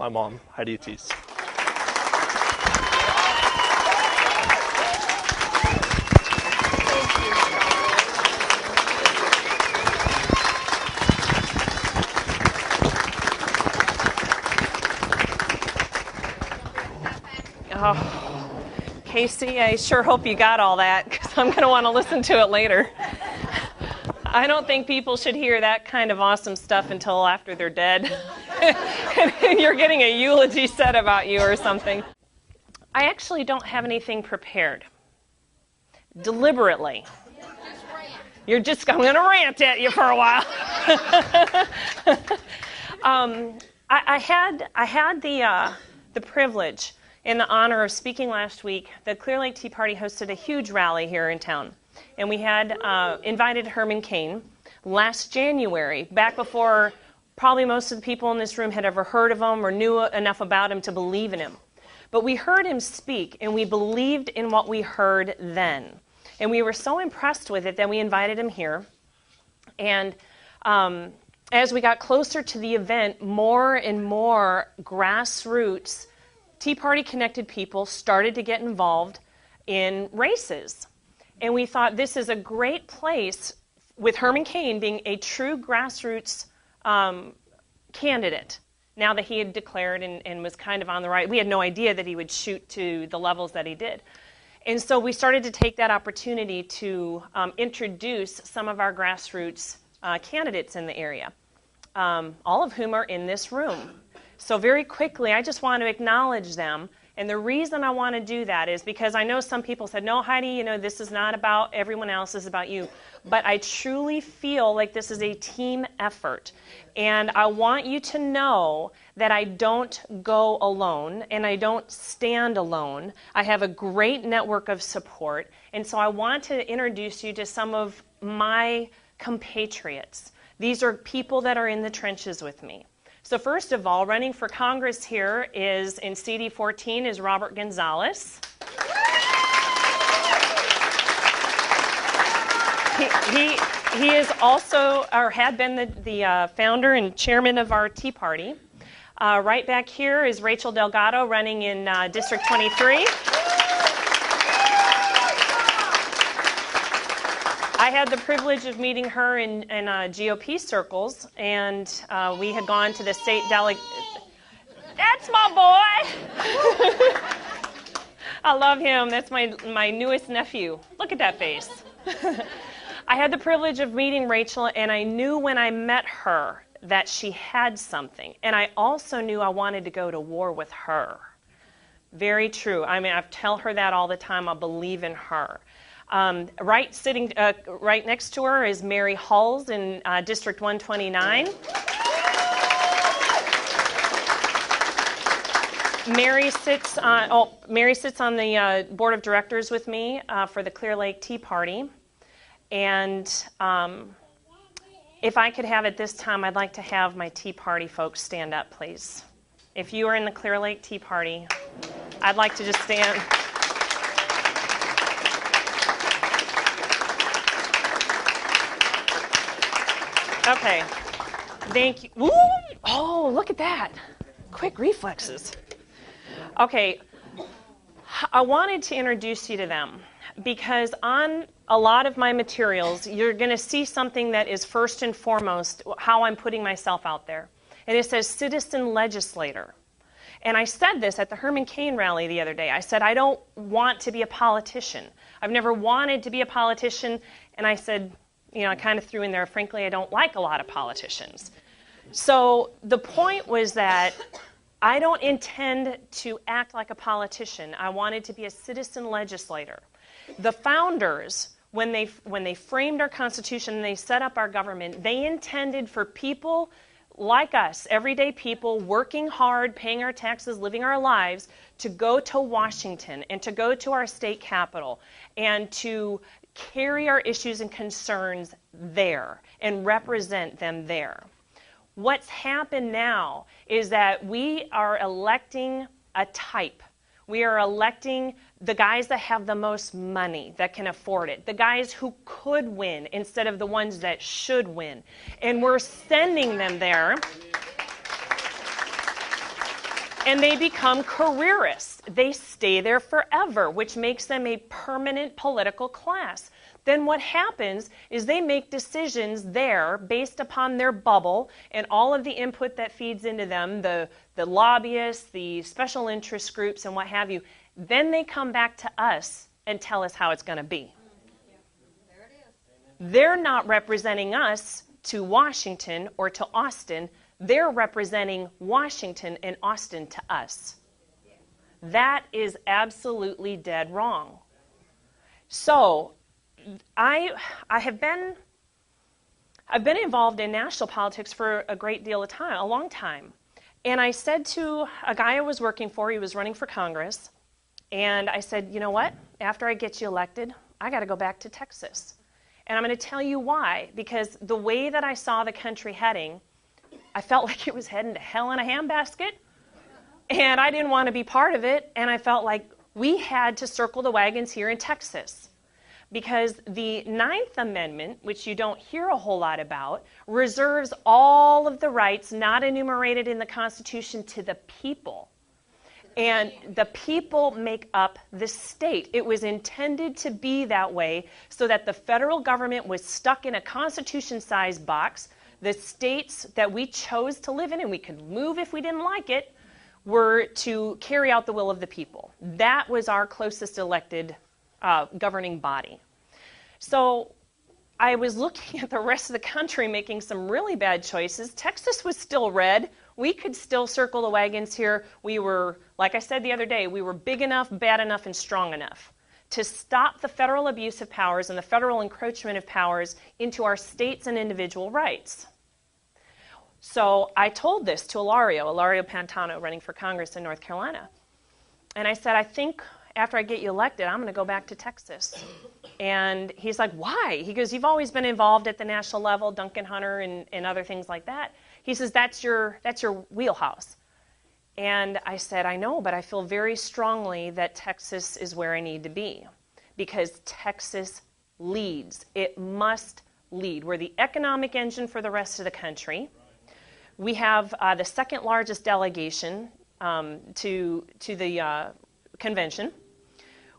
my mom, Heidi Thiess. Oh, Casey, I sure hope you got all that, because I'm going to want to listen to it later. I don't think people should hear that kind of awesome stuff until after they're dead. And you're getting a eulogy said about you or something. I actually don't have anything prepared. Deliberately. I'm going to rant at you for a while. I had the privilege in the honor of speaking last week. The Clear Lake Tea Party hosted a huge rally here in town. And we had invited Herman Cain last January, back before probably most of the people in this room had ever heard of him or knew enough about him to believe in him. But we heard him speak, and we believed in what we heard then. And we were so impressed with it that we invited him here. And as we got closer to the event, more and more grassroots Tea Party connected people started to get involved in races. And we thought this is a great place, with Herman Cain being a true grassroots candidate, now that he had declared and was kind of on the right. We had no idea that he would shoot to the levels that he did. And so we started to take that opportunity to introduce some of our grassroots candidates in the area, all of whom are in this room. So very quickly, I just want to acknowledge them. And the reason I want to do that is because I know some people said, no, Heidi, this is not about everyone else, this is about you. But I truly feel like this is a team effort. And I want you to know that I don't go alone and I don't stand alone. I have a great network of support. And so I want to introduce you to some of my compatriots. These are people that are in the trenches with me. So first of all, running for Congress here is, in CD 14, is Robert Gonzalez. He is also, or had been the founder and chairman of our Tea Party. Right back here is Rachel Delgado, running in District 23. I had the privilege of meeting her in GOP circles, and we had gone to the state delegate. That's my boy! I love him. That's my newest nephew. Look at that face. I had the privilege of meeting Rachel, and I knew when I met her that she had something. And I also knew I wanted to go to war with her. Very true. I mean, I tell her that all the time. I believe in her. Right next to her is Mary Hulls in District 129. Mary sits on the board of directors with me for the Clear Lake Tea Party. And if I could have it this time, I'd like to have my Tea Party folks stand up, please. If you are in the Clear Lake Tea Party, I'd like to just stand. Okay, thank you. Ooh, oh, look at that. Quick reflexes. Okay, I wanted to introduce you to them because on a lot of my materials, you're going to see something that is first and foremost how I'm putting myself out there. And it says citizen legislator. And I said this at the Herman Cain rally the other day. I said, I don't want to be a politician. I've never wanted to be a politician. And I said, I kind of threw in there, frankly, I don't like a lot of politicians. So the point was that I don't intend to act like a politician. I wanted to be a citizen legislator. The founders, when they framed our Constitution and they set up our government, they intended for people like us, everyday people, working hard, paying our taxes, living our lives, to go to Washington and to go to our state capitol and to carry our issues and concerns there and represent them there. What's happened now is that we are electing a type. We are electing the guys that have the most money, that can afford it, the guys who could win instead of the ones that should win. And we're sending them there. And they become careerists. They stay there forever, which makes them a permanent political class. Then what happens is they make decisions there based upon their bubble and all of the input that feeds into them, the lobbyists, the special interest groups, and what have you. Then they come back to us and tell us how it's going to be. They're not representing us to Washington or to Austin. They're representing Washington and Austin to us. That is absolutely dead wrong. So I've been involved in national politics for a great deal of time, a long time. And I said to a guy I was working for, he was running for Congress, and I said, you know what? After I get you elected, I got to go back to Texas. And I'm going to tell you why. Because the way that I saw the country heading, I felt like it was heading to hell in a handbasket. And I didn't want to be part of it. And I felt like we had to circle the wagons here in Texas. Because the Ninth Amendment, which you don't hear a whole lot about, reserves all of the rights not enumerated in the Constitution to the people. And the people make up the state. It was intended to be that way so that the federal government was stuck in a Constitution-sized box. The states that we chose to live in, and we could move if we didn't like it, were to carry out the will of the people. That was our closest elected governing body. So I was looking at the rest of the country making some really bad choices. Texas was still red. We could still circle the wagons here. We were, like I said the other day, we were big enough, bad enough, and strong enough to stop the federal abuse of powers and the federal encroachment of powers into our states and individual rights. So I told this to Ilario Pantano, running for Congress in North Carolina. And I said, I think after I get you elected, I'm going to go back to Texas. And he's like, why? He goes, you've always been involved at the national level, Duncan Hunter and other things like that. He says, that's your wheelhouse. And I said, I know, but I feel very strongly that Texas is where I need to be because Texas leads. It must lead. We're the economic engine for the rest of the country. We have the second largest delegation to the convention.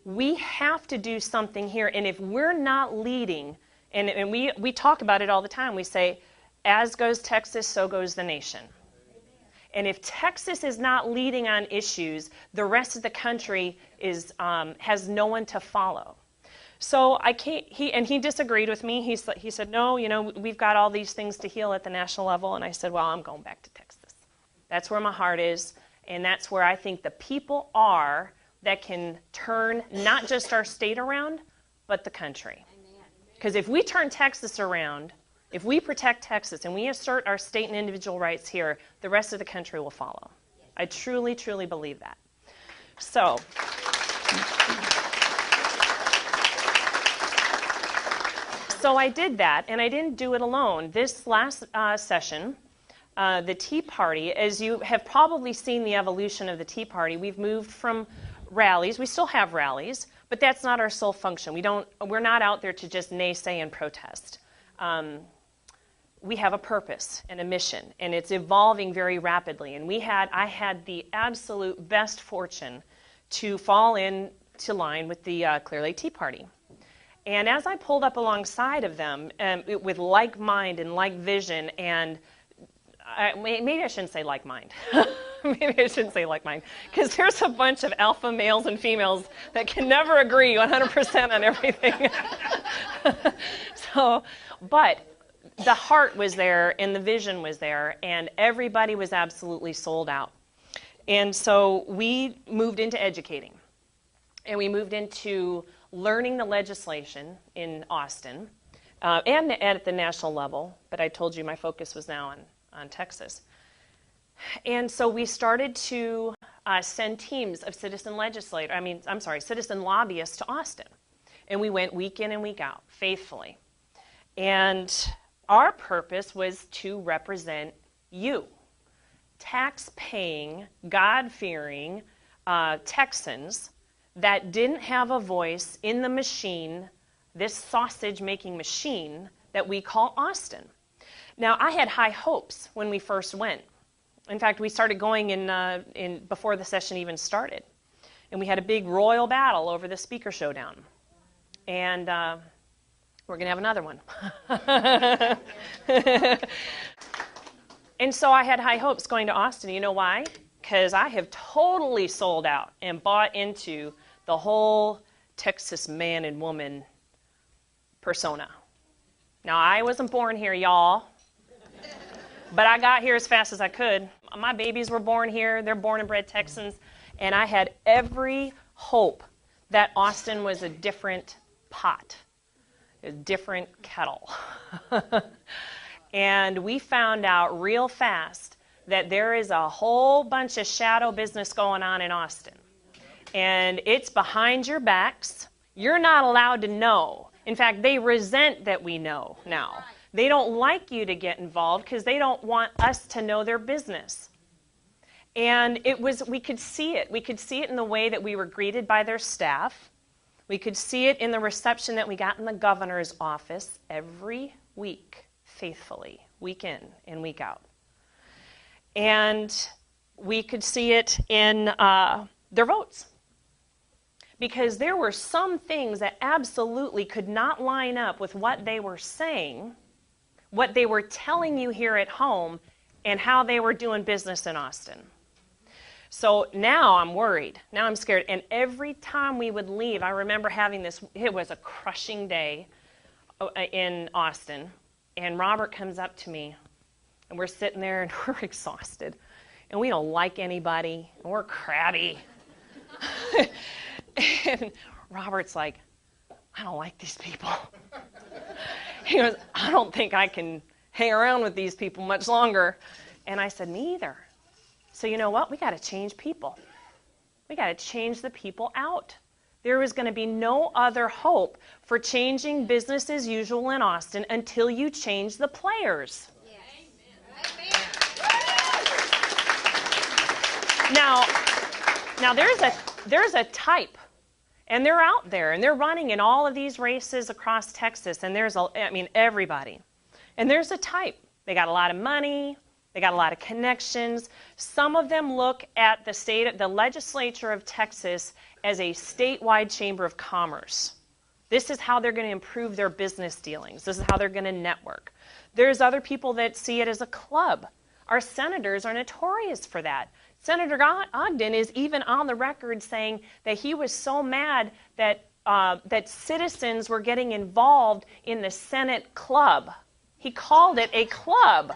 We have to do something here, and if we're not leading, and we talk about it all the time, we say, as goes Texas, so goes the nation. And if Texas is not leading on issues, the rest of the country has no one to follow. So he disagreed with me. He said, no, we've got all these things to heal at the national level. And I said, well, I'm going back to Texas. That's where my heart is, and that's where I think the people are that can turn not just our state around, but the country. Because if we turn Texas around, if we protect Texas and we assert our state and individual rights here, the rest of the country will follow. I truly, truly believe that. So I did that, and I didn't do it alone. This last session, the Tea Party, as you have probably seen the evolution of the Tea Party, we've moved from rallies. We still have rallies, but that's not our sole function. We're not out there to just naysay and protest. We have a purpose and a mission, and it's evolving very rapidly. And I had the absolute best fortune to fall into line with the Clear Lake Tea Party. And as I pulled up alongside of them with like mind and like vision, and maybe I shouldn't say like mind. Maybe I shouldn't say like mind, because there's a bunch of alpha males and females that can never agree 100% on everything. But the heart was there and the vision was there, and everybody was absolutely sold out. And so we moved into educating, and we moved into learning the legislation in Austin and at the national level, but I told you my focus was now on Texas. And so we started to send teams of citizen lobbyists to Austin. And we went week in and week out, faithfully. And our purpose was to represent you, tax-paying, God-fearing Texans that didn't have a voice in the machine, this sausage-making machine that we call Austin. Now, I had high hopes when we first went. In fact, we started going in before the session even started. And we had a big royal battle over the speaker showdown. And we're going to have another one. And so I had high hopes going to Austin. You know why? Because I have totally sold out and bought into the whole Texas man and woman persona. Now, I wasn't born here, y'all, but I got here as fast as I could. My babies were born here. They're born and bred Texans, and I had every hope that Austin was a different pot, a different kettle. And we found out real fast that there is a whole bunch of shadow business going on in Austin. And it's behind your backs. You're not allowed to know. In fact, they resent that we know now. They don't like you to get involved because they don't want us to know their business. And we could see it. We could see it in the way that we were greeted by their staff. We could see it in the reception that we got in the governor's office every week, faithfully, week in and week out. And we could see it in their votes. Because there were some things that absolutely could not line up with what they were saying, what they were telling you here at home, and how they were doing business in Austin. So now I'm worried. Now I'm scared. And every time we would leave, I remember having this, it was a crushing day in Austin. And Robert comes up to me, and we're sitting there, and we're exhausted. And we don't like anybody, and we're crabby. And Robert's like, I don't like these people. He goes, I don't think I can hang around with these people much longer. And I said, me either. So you know what? We got to change people. We got to change the people out. There is going to be no other hope for changing business as usual in Austin until you change the players. Yes. Now there's a type. And they're out there, and they're running in all of these races across Texas, and everybody. And there's a type. They got a lot of money. They got a lot of connections. Some of them look at the legislature of Texas as a statewide chamber of commerce. This is how they're going to improve their business dealings. This is how they're going to network. There's other people that see it as a club. Our senators are notorious for that. Senator Ogden is even on the record saying that he was so mad that citizens were getting involved in the Senate club. He called it a club.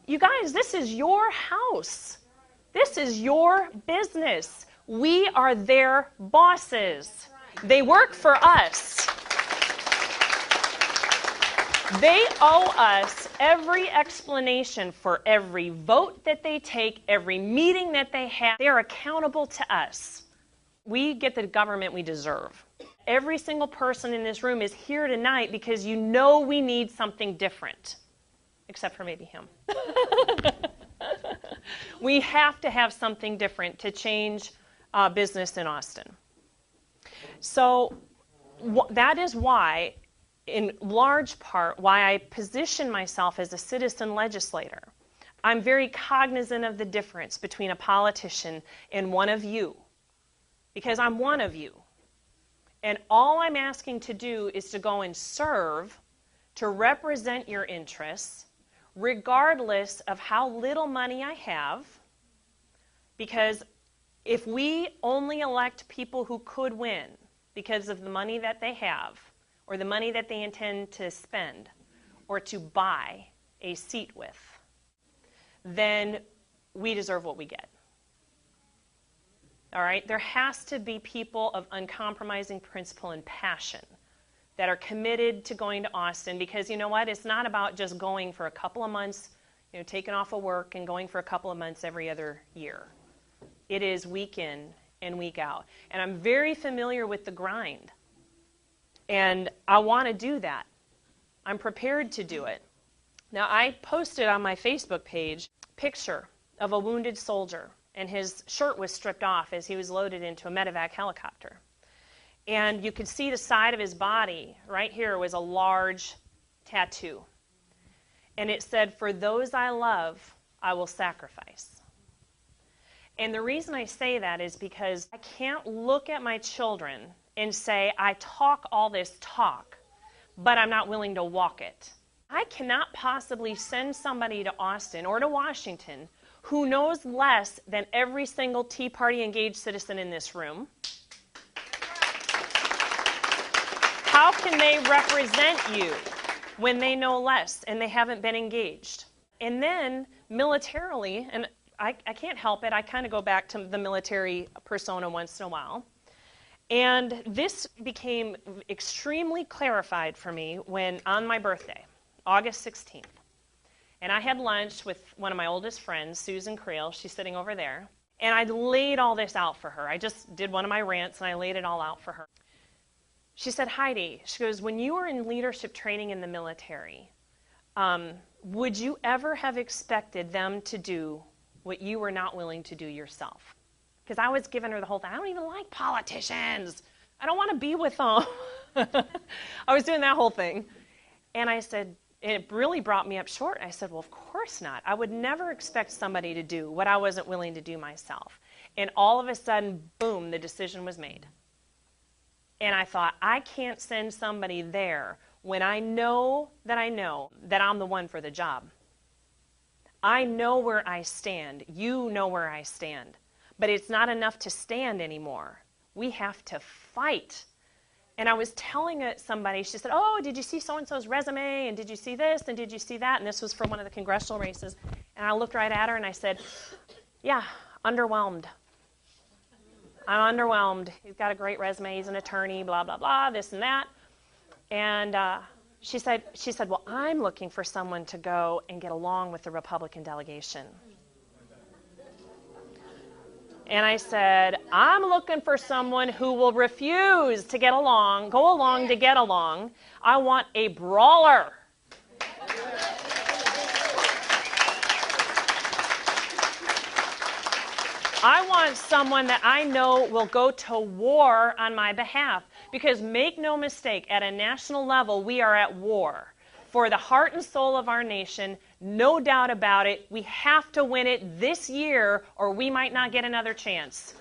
You guys, this is your house. This is your business. We are their bosses. They work for us. They owe us every explanation for every vote that they take, every meeting that they have. They are accountable to us. We get the government we deserve. Every single person in this room is here tonight because you know we need something different, except for maybe him. We have to have something different to change business in Austin. So that is why, in large part, why I position myself as a citizen legislator. I'm very cognizant of the difference between a politician and one of you, because I'm one of you. And all I'm asking to do is to go and serve, to represent your interests, regardless of how little money I have, because if we only elect people who could win because of the money that they have, or the money that they intend to spend, or to buy a seat with, then we deserve what we get. All right? There has to be people of uncompromising principle and passion that are committed to going to Austin, because you know what? It's not about just going for a couple of months, taking off of work and going for a couple of months every other year. It is week in and week out. And I'm very familiar with the grind. And I want to do that. I'm prepared to do it. Now, I posted on my Facebook page a picture of a wounded soldier, and his shirt was stripped off as he was loaded into a medevac helicopter. And you could see the side of his body. Right here was a large tattoo. And it said, "For those I love, I will sacrifice. And the reason I say that is because I can't look at my children and say, I talk all this talk, but I'm not willing to walk it. I cannot possibly send somebody to Austin or to Washington who knows less than every single Tea Party engaged citizen in this room. How can they represent you when they know less and they haven't been engaged? And then militarily, and I can't help it, I kind of go back to the military persona once in a while. And this became extremely clarified for me when, on my birthday, August 16th, and I had lunch with one of my oldest friends, Susan Creel. She's sitting over there. And I laid all this out for her. I just did one of my rants, and I laid it all out for her. She said, Heidi, she goes, when you were in leadership training in the military, would you ever have expected them to do what you were not willing to do yourself? Because I was giving her the whole thing. I don't even like politicians. I don't want to be with them. I was doing that whole thing. And I said, it really brought me up short. I said, well, of course not. I would never expect somebody to do what I wasn't willing to do myself. And all of a sudden, boom, the decision was made. And I thought, I can't send somebody there when I know that I'm the one for the job. I know where I stand. You know where I stand. But it's not enough to stand anymore. We have to fight. And I was telling somebody, she said, oh, did you see so-and-so's resume? And did you see this? And did you see that? And this was from one of the congressional races. And I looked right at her and I said, yeah, underwhelmed. I'm underwhelmed. He's got a great resume. He's an attorney, blah, blah, blah, this and that. And she said, well, I'm looking for someone to go and get along with the Republican delegation. And I said, I'm looking for someone who will refuse to get along, go along to get along. I want a brawler. I want someone that I know will go to war on my behalf. Because make no mistake, at a national level, we are at war. For the heart and soul of our nation, no doubt about it, we have to win it this year or we might not get another chance.